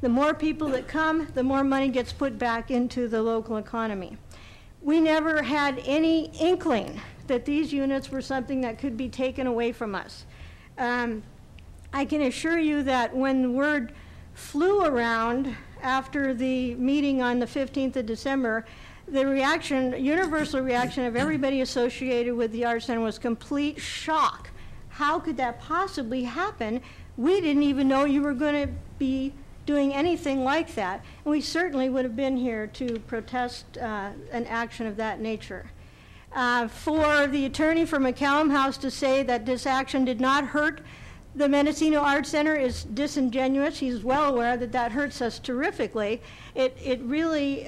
The more people that come, the more money gets put back into the local economy. We never had any inkling that these units were something that could be taken away from us. I can assure you that when the word flew around after the meeting on the 15th of December, the reaction, universal reaction of everybody associated with the Art Center was complete shock. How could that possibly happen? We didn't even know you were going to be doing anything like that. And we certainly would have been here to protest an action of that nature. For the attorney for McCallum House to say that this action did not hurt the Mendocino Art Center is disingenuous. He's well aware that that hurts us terrifically. It really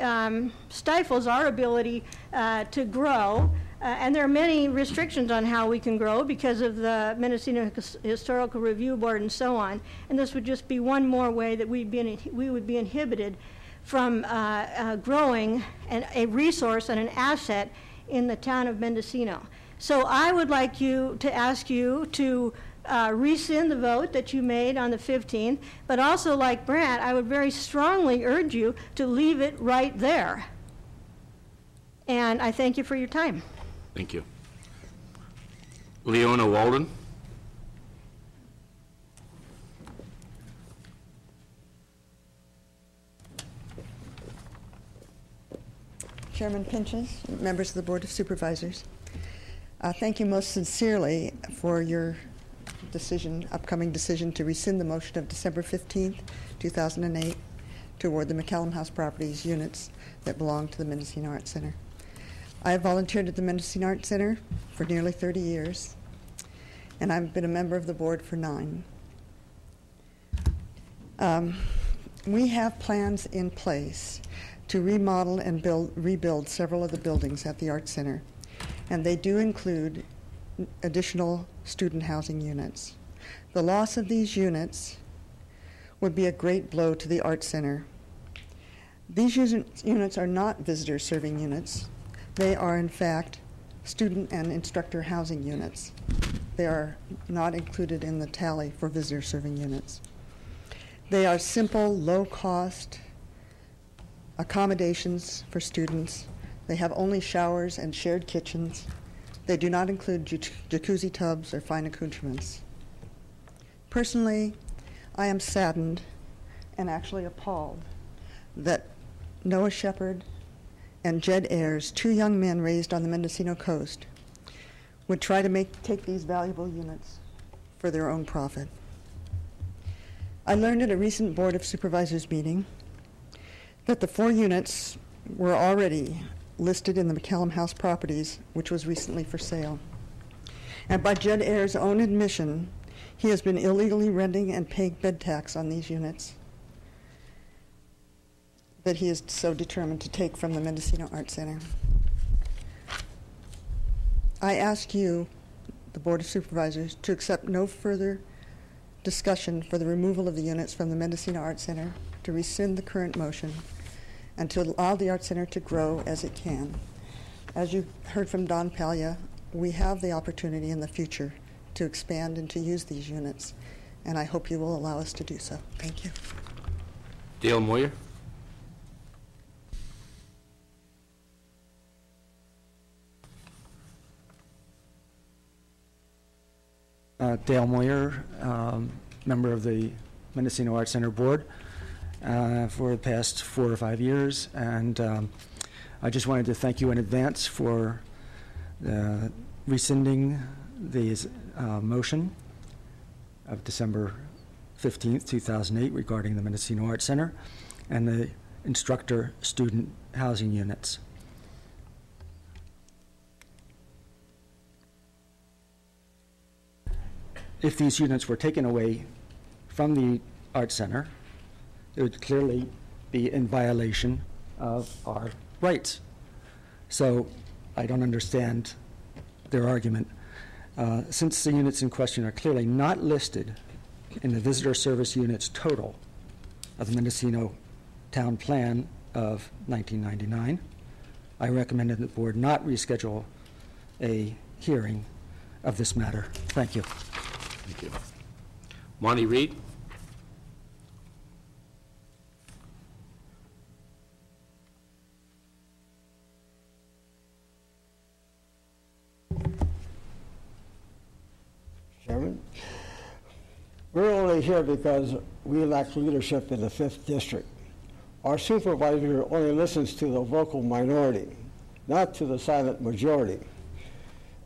stifles our ability to grow. And there are many restrictions on how we can grow because of the Mendocino Historical Review Board and so on. And this would just be one more way that we would be inhibited from growing a resource and an asset in the town of Mendocino. So I would like to ask you to rescind the vote that you made on the 15th, but also, like Brant, I would very strongly urge you to leave it right there. And I thank you for your time. Thank you. Leona Walden. Chairman Pinches, members of the Board of Supervisors, thank you most sincerely for your upcoming decision to rescind the motion of December 15th, 2008 to award the McCallum House properties units that belong to the Mendocino Art Center. I have volunteered at the Mendocino Art Center for nearly 30 years, and I've been a member of the board for 9. We have plans in place to remodel and rebuild several of the buildings at the Art Center, and they do include additional student housing units. The loss of these units would be a great blow to the Art Center. These units are not visitor serving units. They are, in fact, student and instructor housing units. They are not included in the tally for visitor serving units. They are simple, low-cost accommodations for students. They have only showers and shared kitchens. They do not include jacuzzi tubs or fine accoutrements. Personally, I am saddened and actually appalled that Noah Shepard and Jed Ayers, 2 young men raised on the Mendocino coast, would try to take these valuable units for their own profit. I learned at a recent Board of Supervisors meeting that the 4 units were already listed in the McCallum House properties, which was recently for sale. And by Jed Ayers' own admission, he has been illegally renting and paying bed tax on these units that he is so determined to take from the Mendocino Art Center. I ask you, the Board of Supervisors, to accept no further discussion for the removal of the units from the Mendocino Art Center, to rescind the current motion, and to allow the Art Center to grow as it can. As you heard from Don Palia, we have the opportunity in the future to expand and to use these units, and I hope you will allow us to do so. Thank you. Dale Moyer. Dale Moyer, member of the Mendocino Art Center Board for the past 4 or 5 years, and I just wanted to thank you in advance for rescinding the motion of December 15th, 2008 regarding the Mendocino Art Center and the instructor student housing units. If these units were taken away from the Art Center, it would clearly be in violation of our rights. So I don't understand their argument. Since the units in question are clearly not listed in the visitor service units total of the Mendocino Town Plan of 1999, I recommend that the board not reschedule a hearing of this matter. Thank you. Thank you. Monty Reed. only here because we lack leadership in the 5th District. Our supervisor only listens to the vocal minority, not to the silent majority.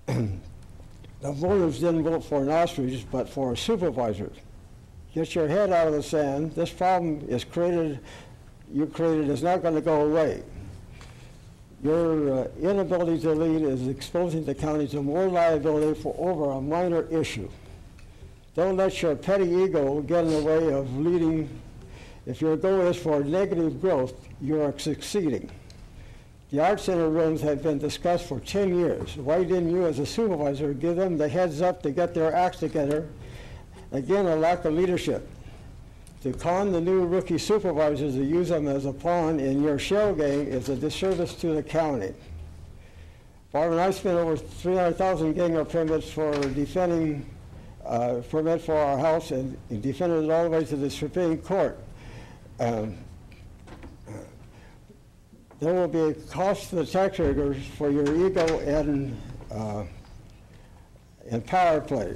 The voters didn't vote for an ostrich, but for a supervisor. Get your head out of the sand. This problem you created is not going to go away. Your inability to lead is exposing the county to more liability for over a minor issue. Don't let your petty ego get in the way of leading. If your goal is for negative growth, you are succeeding. The Art Center rooms have been discussed for 10 years. Why didn't you as a supervisor give them the heads up to get their acts together? Again, a lack of leadership. To con the new rookie supervisors to use them as a pawn in your shell game is a disservice to the county. Barb and I spent over $300,000 getting our permits for defending permit for our house and defended it all the way to the Supreme Court. There will be a cost to the taxpayers for your ego and power play.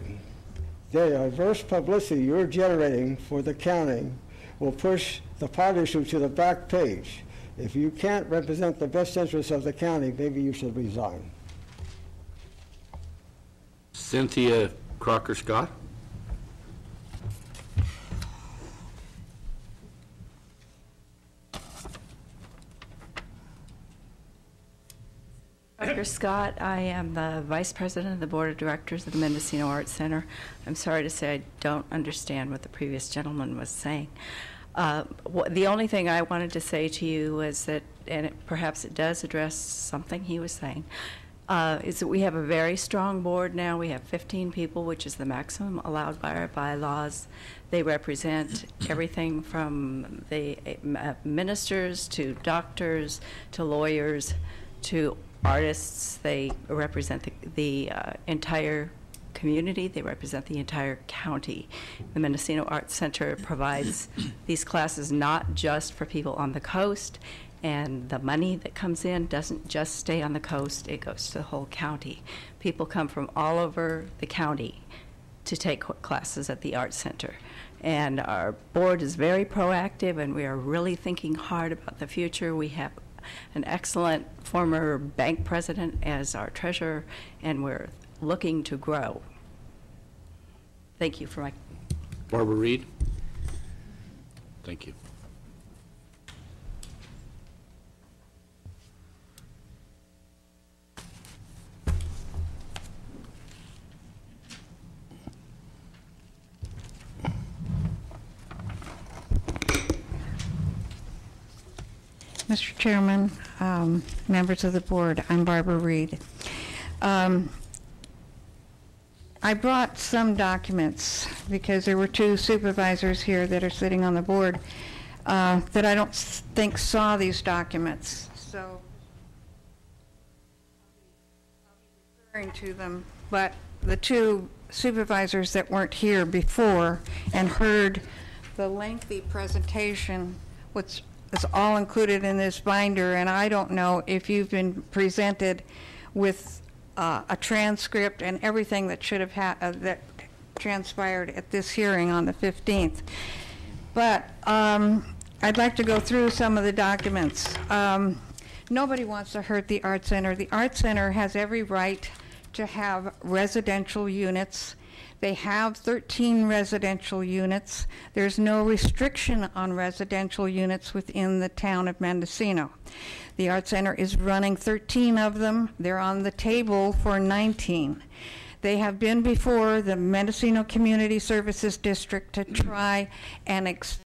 The adverse publicity you're generating for the county will push the pot issue to the back page. If you can't represent the best interests of the county, maybe you should resign. Cynthia Crocker-Scott. Dr. Scott, I am the Vice President of the Board of Directors of the Mendocino Arts Center. I'm sorry to say I don't understand what the previous gentleman was saying. The only thing I wanted to say to you was that, and perhaps it does address something he was saying, is that we have a very strong board now. We have 15 people, which is the maximum allowed by our bylaws. They represent everything from the ministers to doctors to lawyers to artists. They represent the entire community. They represent the entire county. The Mendocino Arts Center provides these classes not just for people on the coast, and the money that comes in doesn't just stay on the coast, it goes to the whole county. People come from all over the county to take classes at the Arts Center. And our board is very proactive, and we are really thinking hard about the future. We have an excellent former bank president as our treasurer, and we're looking to grow. Thank you for my... Barbara Reed. Thank you. Mr. Chairman, members of the board, I'm Barbara Reed. I brought some documents because there were two supervisors here that are sitting on the board that I don't think saw these documents. So I'll be referring to them, but the two supervisors that weren't here before and heard the lengthy presentation, which is all included in this binder, and I don't know if you've been presented with a transcript and everything that should have that transpired at this hearing on the 15th. But I'd like to go through some of the documents. Nobody wants to hurt the Arts Center. The Arts Center has every right to have residential units. They have 13 residential units. There's no restriction on residential units within the town of Mendocino. The Arts Center is running 13 of them. They're on the table for 19. They have been before the Mendocino Community Services District to try and